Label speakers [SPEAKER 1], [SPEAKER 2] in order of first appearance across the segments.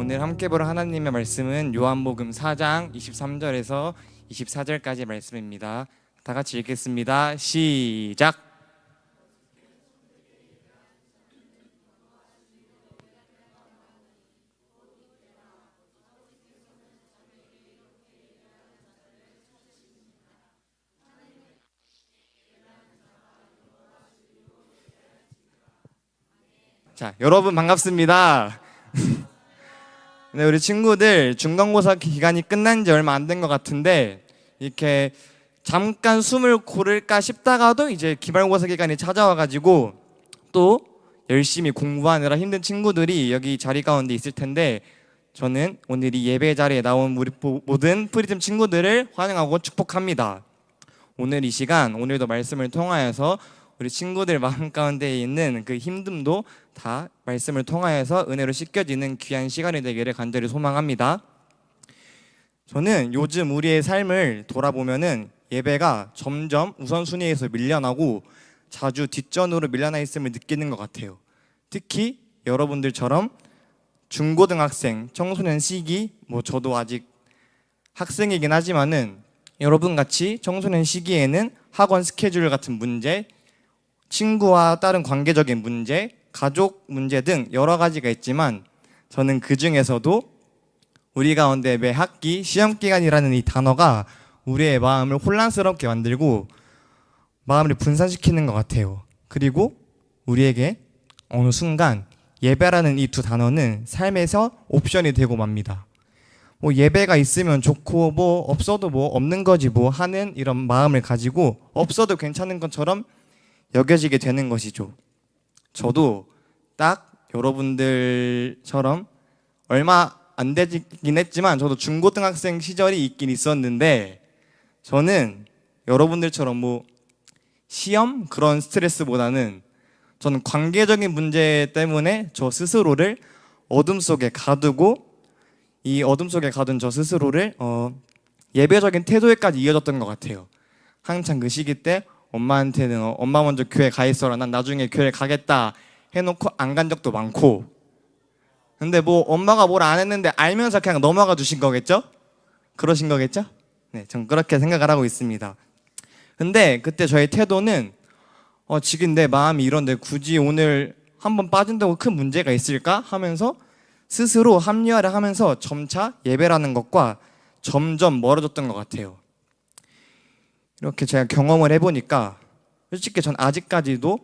[SPEAKER 1] 오늘 함께 볼 하나님의 말씀은 요한복음 4장 23절에서 24절까지의 말씀입니다. 다 같이 읽겠습니다. 시작. 자, 여러분 반갑습니다. 네, 우리 친구들 중간고사 기간이 끝난 지 얼마 안 된 것 같은데 이렇게 잠깐 숨을 고를까 싶다가도 이제 기말고사 기간이 찾아와가지고 또 열심히 공부하느라 힘든 친구들이 여기 자리 가운데 있을 텐데, 저는 오늘 이 예배 자리에 나온 우리 모든 프리즘 친구들을 환영하고 축복합니다. 오늘 이 시간, 오늘도 말씀을 통하여서 우리 친구들 마음 가운데 있는 그 힘듦도 다 말씀을 통하여서 은혜로 씻겨지는 귀한 시간이 되기를 간절히 소망합니다. 저는 요즘 우리의 삶을 돌아보면은 예배가 점점 우선순위에서 밀려나고 자주 뒷전으로 밀려나 있음을 느끼는 것 같아요. 특히 여러분들처럼 중고등학생, 청소년 시기, 저도 아직 학생이긴 하지만은 여러분같이 청소년 시기에는 학원 스케줄 같은 문제, 친구와 다른 관계적인 문제, 가족 문제 등 여러 가지가 있지만, 저는 그 중에서도 우리 가운데 매 학기 시험기간이라는 이 단어가 우리의 마음을 혼란스럽게 만들고 마음을 분산시키는 것 같아요. 그리고 우리에게 어느 순간 예배라는 이 두 단어는 삶에서 옵션이 되고 맙니다. 예배가 있으면 좋고 없어도 없는 거지 하는 이런 마음을 가지고 없어도 괜찮은 것처럼 여겨지게 되는 것이죠. 저도 딱 여러분들처럼 얼마 안 되긴 했지만 저도 중고등학생 시절이 있긴 있었는데, 저는 여러분들처럼 시험 그런 스트레스보다는 저는 관계적인 문제 때문에 저 스스로를 어둠 속에 가두고, 이 어둠 속에 가둔 저 스스로를 예배적인 태도에까지 이어졌던 것 같아요. 한창 그 시기 때 엄마한테는 엄마 먼저 교회 가 있어라, 난 나중에 교회 가겠다 해놓고 안 간 적도 많고. 근데 엄마가 뭘 안 했는데 알면서 그냥 넘어가 주신 거겠죠? 그러신 거겠죠? 네, 전 그렇게 생각을 하고 있습니다. 근데 그때 저의 태도는 지금 내 마음이 이런데 굳이 오늘 한번 빠진다고 큰 문제가 있을까 하면서 스스로 합리화를 하면서 점차 예배라는 것과 점점 멀어졌던 것 같아요. 이렇게 제가 경험을 해보니까 솔직히 전 아직까지도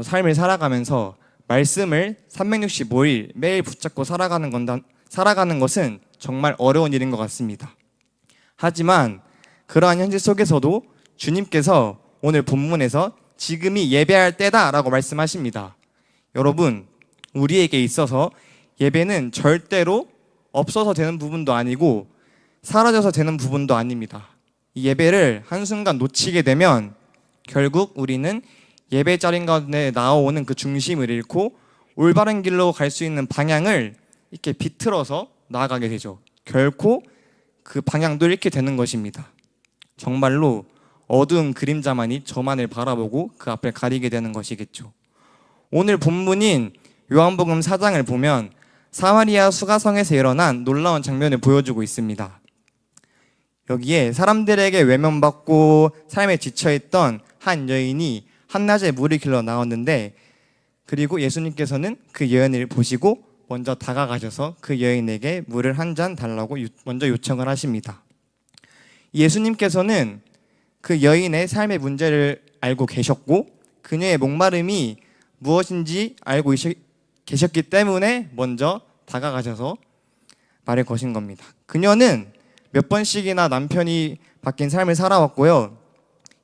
[SPEAKER 1] 삶을 살아가면서 말씀을 365일 매일 붙잡고 살아가는 것은 정말 어려운 일인 것 같습니다. 하지만 그러한 현실 속에서도 주님께서 오늘 본문에서 지금이 예배할 때다라고 말씀하십니다. 여러분, 우리에게 있어서 예배는 절대로 없어서 되는 부분도 아니고 사라져서 되는 부분도 아닙니다. 이 예배를 한순간 놓치게 되면 결국 우리는 예배 자리 가운데 나오는 그 중심을 잃고 올바른 길로 갈 수 있는 방향을 이렇게 비틀어서 나아가게 되죠. 결코 그 방향도 잃게 되는 것입니다. 정말로 어두운 그림자만이 저만을 바라보고 그 앞을 가리게 되는 것이겠죠. 오늘 본문인 요한복음 4장을 보면 사마리아 수가성에서 일어난 놀라운 장면을 보여주고 있습니다. 여기에 사람들에게 외면받고 삶에 지쳐있던 한 여인이 한낮에 물을 길러 나왔는데, 그리고 예수님께서는 그 여인을 보시고 먼저 다가가셔서 그 여인에게 물을 한 잔 달라고 먼저 요청을 하십니다. 예수님께서는 그 여인의 삶의 문제를 알고 계셨고 그녀의 목마름이 무엇인지 알고 계셨기 때문에 먼저 다가가셔서 말을 거신 겁니다. 그녀는 몇 번씩이나 남편이 바뀐 삶을 살아왔고요.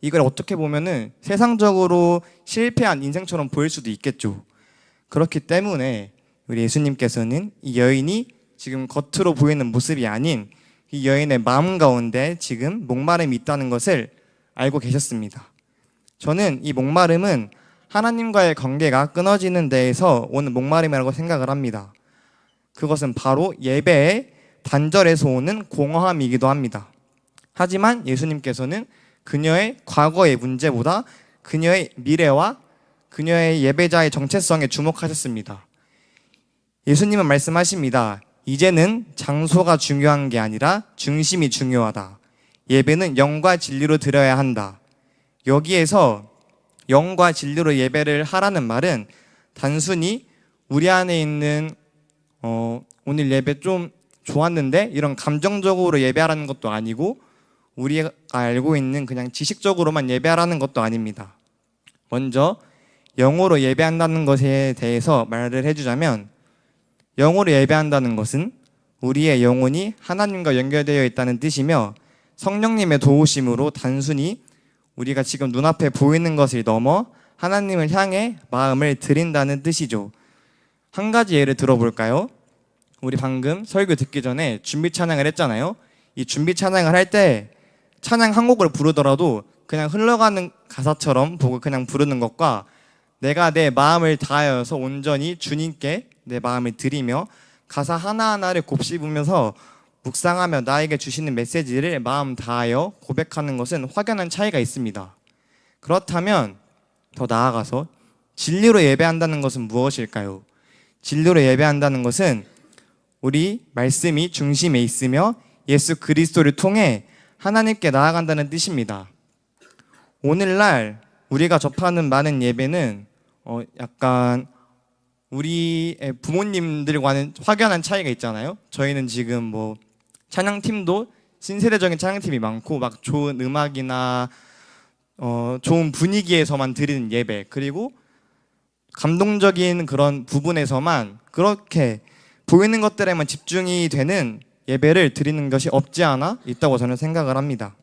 [SPEAKER 1] 이걸 어떻게 보면은 세상적으로 실패한 인생처럼 보일 수도 있겠죠. 그렇기 때문에 우리 예수님께서는 이 여인이 지금 겉으로 보이는 모습이 아닌 이 여인의 마음 가운데 지금 목마름이 있다는 것을 알고 계셨습니다. 저는 이 목마름은 하나님과의 관계가 끊어지는 데에서 오는 목마름이라고 생각을 합니다. 그것은 바로 예배의 단절에서 오는 공허함이기도 합니다. 하지만 예수님께서는 그녀의 과거의 문제보다 그녀의 미래와 그녀의 예배자의 정체성에 주목하셨습니다. 예수님은 말씀하십니다. 이제는 장소가 중요한 게 아니라 중심이 중요하다. 예배는 영과 진리로 드려야 한다. 여기에서 영과 진리로 예배를 하라는 말은 단순히 우리 안에 있는 오늘 예배 좀 좋았는데 이런 감정적으로 예배하라는 것도 아니고 우리가 알고 있는 그냥 지식적으로만 예배하라는 것도 아닙니다. 먼저 영으로 예배한다는 것에 대해서 말을 해주자면, 영으로 예배한다는 것은 우리의 영혼이 하나님과 연결되어 있다는 뜻이며, 성령님의 도우심으로 단순히 우리가 지금 눈앞에 보이는 것을 넘어 하나님을 향해 마음을 드린다는 뜻이죠. 한 가지 예를 들어볼까요? 우리 방금 설교 듣기 전에 준비 찬양을 했잖아요. 이 준비 찬양을 할 때 찬양 한 곡을 부르더라도 그냥 흘러가는 가사처럼 보고 그냥 부르는 것과 내가 내 마음을 다하여서 온전히 주님께 내 마음을 드리며 가사 하나하나를 곱씹으면서 묵상하며 나에게 주시는 메시지를 마음 다하여 고백하는 것은 확연한 차이가 있습니다. 그렇다면 더 나아가서 진리로 예배한다는 것은 무엇일까요? 진리로 예배한다는 것은 우리 말씀이 중심에 있으며 예수 그리스도를 통해 하나님께 나아간다는 뜻입니다. 오늘날 우리가 접하는 많은 예배는 약간 우리의 부모님들과는 확연한 차이가 있잖아요. 저희는 지금 찬양팀도 신세대적인 찬양팀이 많고 막 좋은 음악이나 좋은 분위기에서만 드리는 예배, 그리고 감동적인 그런 부분에서만 그렇게 보이는 것들에만 집중이 되는 예배를 드리는 것이 없지 않아 있다고 저는 생각을 합니다.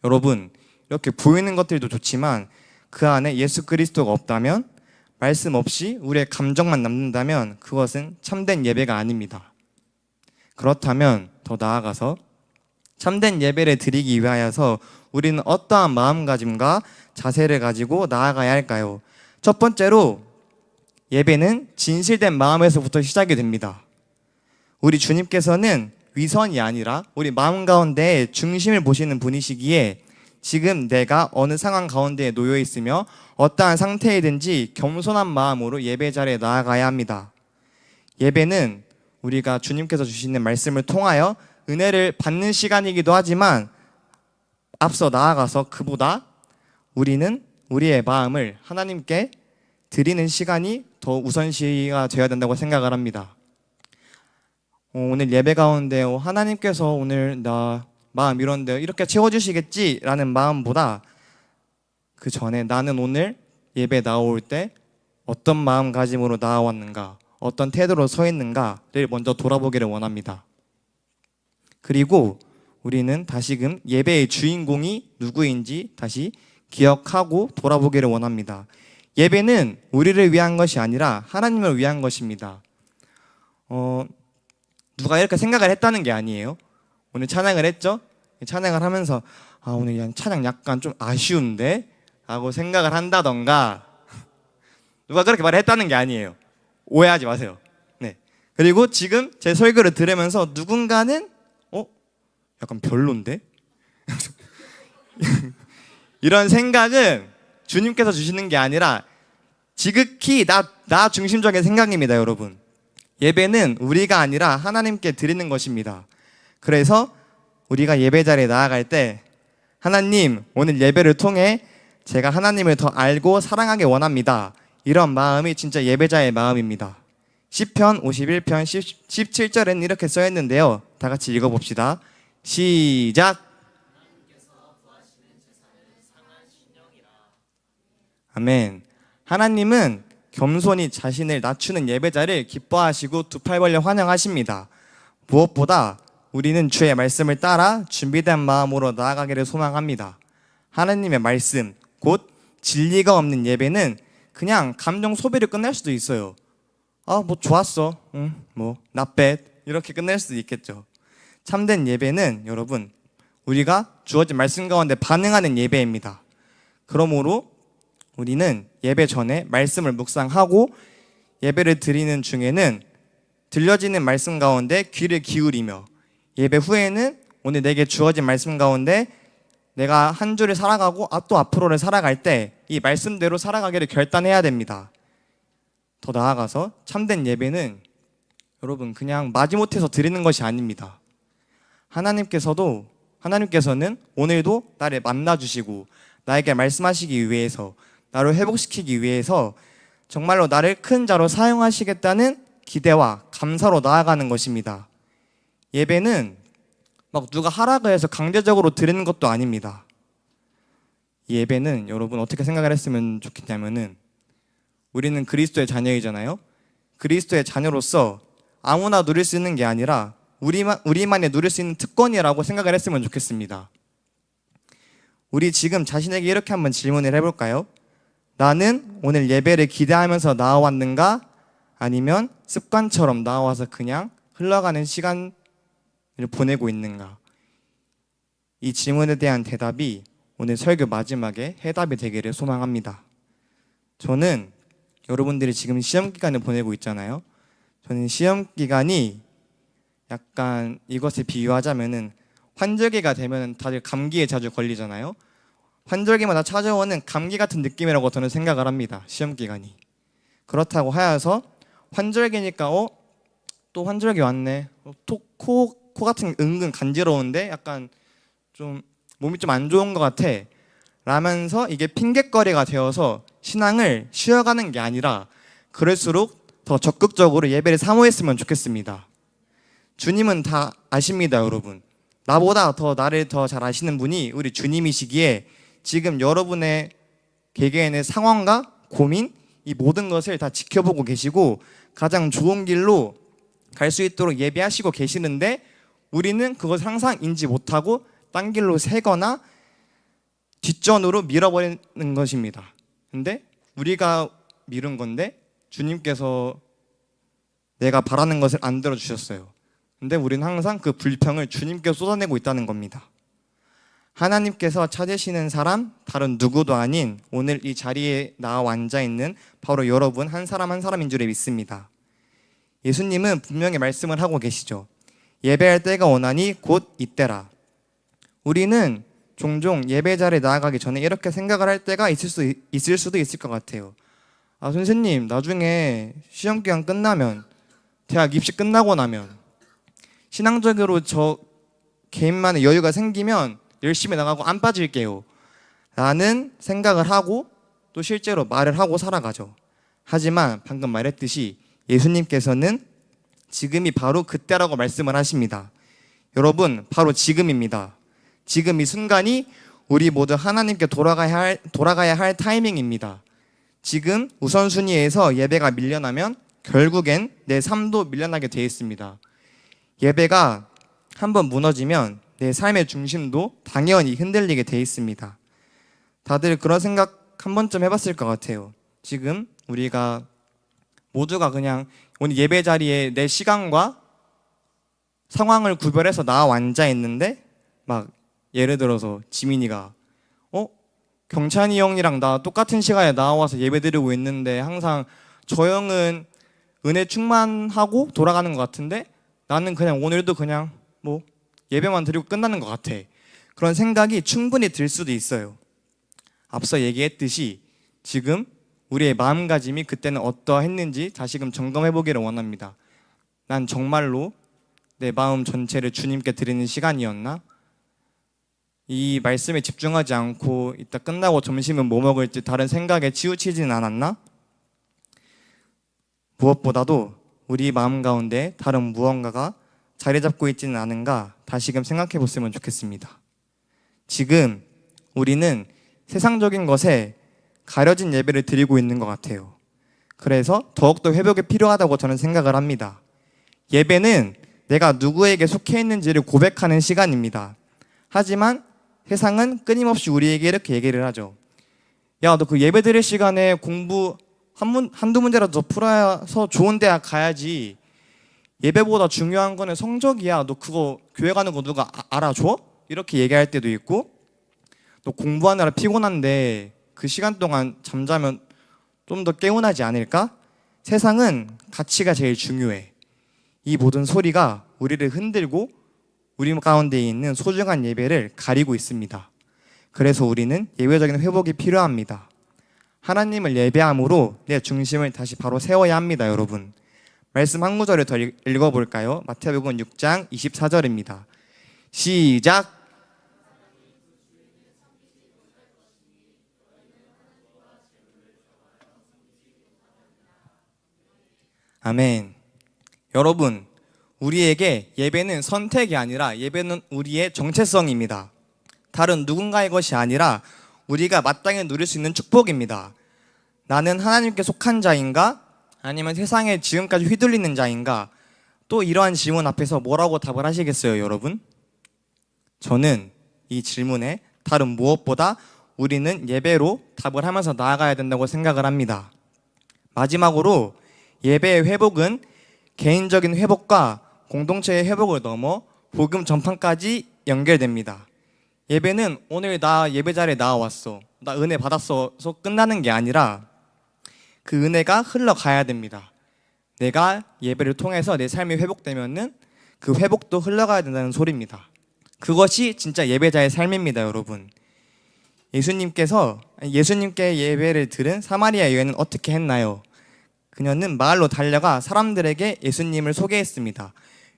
[SPEAKER 1] 여러분, 이렇게 보이는 것들도 좋지만 그 안에 예수 그리스도가 없다면, 말씀 없이 우리의 감정만 남는다면 그것은 참된 예배가 아닙니다. 그렇다면 더 나아가서 참된 예배를 드리기 위하여서 우리는 어떠한 마음가짐과 자세를 가지고 나아가야 할까요? 첫 번째로 예배는 진실된 마음에서부터 시작이 됩니다. 우리 주님께서는 위선이 아니라 우리 마음 가운데 중심을 보시는 분이시기에 지금 내가 어느 상황 가운데에 놓여 있으며 어떠한 상태이든지 겸손한 마음으로 예배 자리에 나아가야 합니다. 예배는 우리가 주님께서 주시는 말씀을 통하여 은혜를 받는 시간이기도 하지만 앞서 나아가서 그보다 우리는 우리의 마음을 하나님께 드리는 시간이 더 우선시가 되어야 된다고 생각을 합니다. 오늘 예배 가운데 하나님께서 오늘 나 마음 이런데 이렇게 채워주시겠지라는 마음보다 그 전에 나는 오늘 예배 나올 때 어떤 마음가짐으로 나아왔는가, 어떤 태도로 서 있는가를 먼저 돌아보기를 원합니다. 그리고 우리는 다시금 예배의 주인공이 누구인지 다시 기억하고 돌아보기를 원합니다. 예배는 우리를 위한 것이 아니라 하나님을 위한 것입니다. 누가 이렇게 생각을 했다는 게 아니에요. 오늘 찬양을 했죠? 찬양을 하면서 오늘 찬양 약간 좀 아쉬운데? 라고 생각을 한다던가 누가 그렇게 말을 했다는 게 아니에요. 오해하지 마세요. 네. 그리고 지금 제 설교를 들으면서 누군가는 약간 별론데? 이런 생각은 주님께서 주시는 게 아니라 지극히 나 중심적인 생각입니다, 여러분. 예배는 우리가 아니라 하나님께 드리는 것입니다. 그래서 우리가 예배 자리에 나아갈 때 하나님, 오늘 예배를 통해 제가 하나님을 더 알고 사랑하기 원합니다. 이런 마음이 진짜 예배자의 마음입니다. 시편 51편 17절에는 이렇게 써있는데요. 다 같이 읽어봅시다. 시작. 아멘. 하나님은 겸손히 자신을 낮추는 예배자를 기뻐하시고 두 팔 벌려 환영하십니다. 무엇보다 우리는 주의 말씀을 따라 준비된 마음으로 나아가기를 소망합니다. 하나님의 말씀, 곧 진리가 없는 예배는 그냥 감정 소비를 끝낼 수도 있어요. 좋았어. not bad. 이렇게 끝낼 수도 있겠죠. 참된 예배는 여러분, 우리가 주어진 말씀 가운데 반응하는 예배입니다. 그러므로 우리는 예배 전에 말씀을 묵상하고 예배를 드리는 중에는 들려지는 말씀 가운데 귀를 기울이며, 예배 후에는 오늘 내게 주어진 말씀 가운데 내가 한 주를 살아가고 또 앞으로를 살아갈 때 이 말씀대로 살아가기를 결단해야 됩니다. 더 나아가서 참된 예배는 여러분 그냥 마지못해서 드리는 것이 아닙니다. 하나님께서는 오늘도 나를 만나주시고 나에게 말씀하시기 위해서, 나를 회복시키기 위해서 정말로 나를 큰 자로 사용하시겠다는 기대와 감사로 나아가는 것입니다. 예배는 막 누가 하라고 해서 강제적으로 드리는 것도 아닙니다. 예배는 여러분 어떻게 생각을 했으면 좋겠냐면은, 우리는 그리스도의 자녀이잖아요. 그리스도의 자녀로서 아무나 누릴 수 있는 게 아니라 우리만이 누릴 수 있는 특권이라고 생각을 했으면 좋겠습니다. 우리 지금 자신에게 이렇게 한번 질문을 해볼까요? 나는 오늘 예배를 기대하면서 나와왔는가? 아니면 습관처럼 나와서 그냥 흘러가는 시간을 보내고 있는가? 이 질문에 대한 대답이 오늘 설교 마지막에 해답이 되기를 소망합니다. 저는 여러분들이 지금 시험 기간을 보내고 있잖아요. 저는 시험 기간이 약간 이것을 비유하자면은, 환절기가 되면 다들 감기에 자주 걸리잖아요. 환절기마다 찾아오는 감기 같은 느낌이라고 저는 생각을 합니다. 시험 기간이. 그렇다고 하여서 환절기니까 또 환절기 왔네. 코 같은 은근 간지러운데 약간 좀 몸이 좀 안 좋은 것 같아 라면서 이게 핑곗거리가 되어서 신앙을 쉬어가는 게 아니라, 그럴수록 더 적극적으로 예배를 사모했으면 좋겠습니다. 주님은 다 아십니다, 여러분. 나보다 더 나를 더 잘 아시는 분이 우리 주님이시기에 지금 여러분의 개개인의 상황과 고민, 이 모든 것을 다 지켜보고 계시고 가장 좋은 길로 갈 수 있도록 예배하시고 계시는데, 우리는 그것을 항상 인지 못하고 딴 길로 새거나 뒷전으로 밀어버리는 것입니다. 근데 우리가 미룬 건데 주님께서 내가 바라는 것을 안 들어주셨어요. 근데 우리는 항상 그 불평을 주님께 쏟아내고 있다는 겁니다. 하나님께서 찾으시는 사람 다른 누구도 아닌 오늘 이 자리에 나와 앉아있는 바로 여러분 한 사람 한 사람인 줄 믿습니다. 예수님은 분명히 말씀을 하고 계시죠. 예배할 때가 오나니 곧 이때라. 우리는 종종 예배 자리에 나아가기 전에 이렇게 생각을 할 때가 있을 수도 있을 것 같아요. 아, 선생님, 나중에 시험 기간 끝나면, 대학 입시 끝나고 나면 신앙적으로 저 개인만의 여유가 생기면 열심히 나가고 안 빠질게요 라는 생각을 하고 또 실제로 말을 하고 살아가죠. 하지만 방금 말했듯이 예수님께서는 지금이 바로 그때라고 말씀을 하십니다. 여러분, 바로 지금입니다. 지금 이 순간이 우리 모두 하나님께 돌아가야 할 타이밍입니다. 지금 우선순위에서 예배가 밀려나면 결국엔 내 삶도 밀려나게 되어 있습니다. 예배가 한번 무너지면 내 삶의 중심도 당연히 흔들리게 되어 있습니다. 다들 그런 생각 한 번쯤 해봤을 것 같아요. 지금 우리가 모두가 그냥 오늘 예배 자리에 내 시간과 상황을 구별해서 나와 앉아 있는데, 막 예를 들어서 지민이가 경찬이 형이랑 나 똑같은 시간에 나와서 예배 드리고 있는데 항상 저 형은 은혜 충만하고 돌아가는 것 같은데 나는 그냥 오늘도 그냥 뭐 예배만 드리고 끝나는 것 같아. 그런 생각이 충분히 들 수도 있어요. 앞서 얘기했듯이 지금 우리의 마음가짐이 그때는 어떠했는지 다시금 점검해 보기를 원합니다. 난 정말로 내 마음 전체를 주님께 드리는 시간이었나? 이 말씀에 집중하지 않고 이따 끝나고 점심은 뭐 먹을지 다른 생각에 치우치진 않았나? 무엇보다도 우리 마음 가운데 다른 무언가가 자리 잡고 있지는 않은가 다시금 생각해 보시면 좋겠습니다. 지금 우리는 세상적인 것에 가려진 예배를 드리고 있는 것 같아요. 그래서 더욱더 회복이 필요하다고 저는 생각을 합니다. 예배는 내가 누구에게 속해 있는지를 고백하는 시간입니다. 하지만 세상은 끊임없이 우리에게 이렇게 얘기를 하죠. 야, 너 그 예배 드릴 시간에 공부 한두 문제라도 더 풀어서 좋은 대학 가야지. 예배보다 중요한 거는 성적이야. 너 그거 교회 가는 거 누가 알아줘? 이렇게 얘기할 때도 있고, 너 공부하느라 피곤한데 그 시간 동안 잠자면 좀 더 개운하지 않을까? 세상은 가치가 제일 중요해. 이 모든 소리가 우리를 흔들고 우리 가운데 있는 소중한 예배를 가리고 있습니다. 그래서 우리는 예배적인 회복이 필요합니다. 하나님을 예배함으로 내 중심을 다시 바로 세워야 합니다, 여러분. 말씀 한 구절을 더 읽어볼까요? 마태복음 6장 24절입니다. 시작. 아멘. 여러분, 우리에게 예배는 선택이 아니라 예배는 우리의 정체성입니다. 다른 누군가의 것이 아니라 우리가 마땅히 누릴 수 있는 축복입니다. 나는 하나님께 속한 자인가? 아니면 세상에 지금까지 휘둘리는 자인가? 또 이러한 질문 앞에서 뭐라고 답을 하시겠어요, 여러분? 저는 이 질문에 다른 무엇보다 우리는 예배로 답을 하면서 나아가야 된다고 생각을 합니다. 마지막으로 예배의 회복은 개인적인 회복과 공동체의 회복을 넘어 복음 전파까지 연결됩니다. 예배는 오늘 나 예배 자리에 나와왔어, 나 은혜 받았어서 끝나는 게 아니라 그 은혜가 흘러가야 됩니다. 내가 예배를 통해서 내 삶이 회복되면은 그 회복도 흘러가야 된다는 소리입니다. 그것이 진짜 예배자의 삶입니다, 여러분. 예수님께 예배를 들은 사마리아 여인은 어떻게 했나요? 그녀는 마을로 달려가 사람들에게 예수님을 소개했습니다.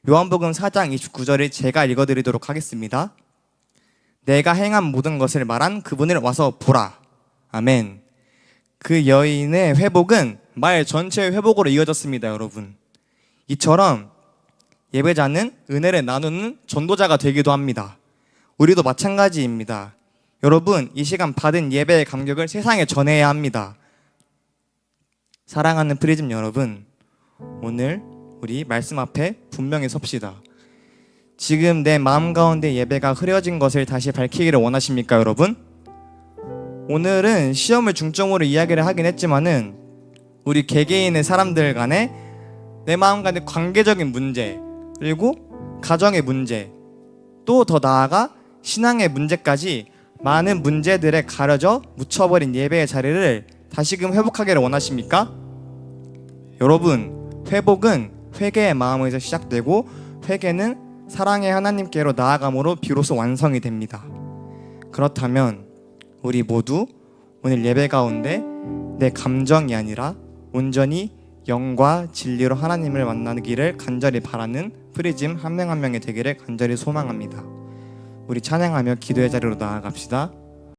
[SPEAKER 1] 요한복음 4장 29절을 제가 읽어드리도록 하겠습니다. 내가 행한 모든 것을 말한 그분을 와서 보라. 아멘. 그 여인의 회복은 마을 전체의 회복으로 이어졌습니다, 여러분. 이처럼 예배자는 은혜를 나누는 전도자가 되기도 합니다. 우리도 마찬가지입니다. 여러분, 이 시간 받은 예배의 감격을 세상에 전해야 합니다. 사랑하는 프리즘 여러분, 오늘 우리 말씀 앞에 분명히 섭시다. 지금 내 마음 가운데 예배가 흐려진 것을 다시 밝히기를 원하십니까, 여러분? 오늘은 시험을 중점으로 이야기를 하긴 했지만은 우리 개개인의 사람들 간에 내 마음 간의 관계적인 문제, 그리고 가정의 문제, 또 더 나아가 신앙의 문제까지 많은 문제들에 가려져 묻혀버린 예배의 자리를 다시금 회복하기를 원하십니까? 여러분, 회복은 회개의 마음에서 시작되고 회개는 사랑의 하나님께로 나아감으로 비로소 완성이 됩니다. 그렇다면 우리 모두 오늘 예배 가운데 내 감정이 아니라 온전히 영과 진리로 하나님을 만나기를 간절히 바라는 프리즘 한 명 한 명이 되기를 간절히 소망합니다. 우리 찬양하며 기도의 자리로 나아갑시다.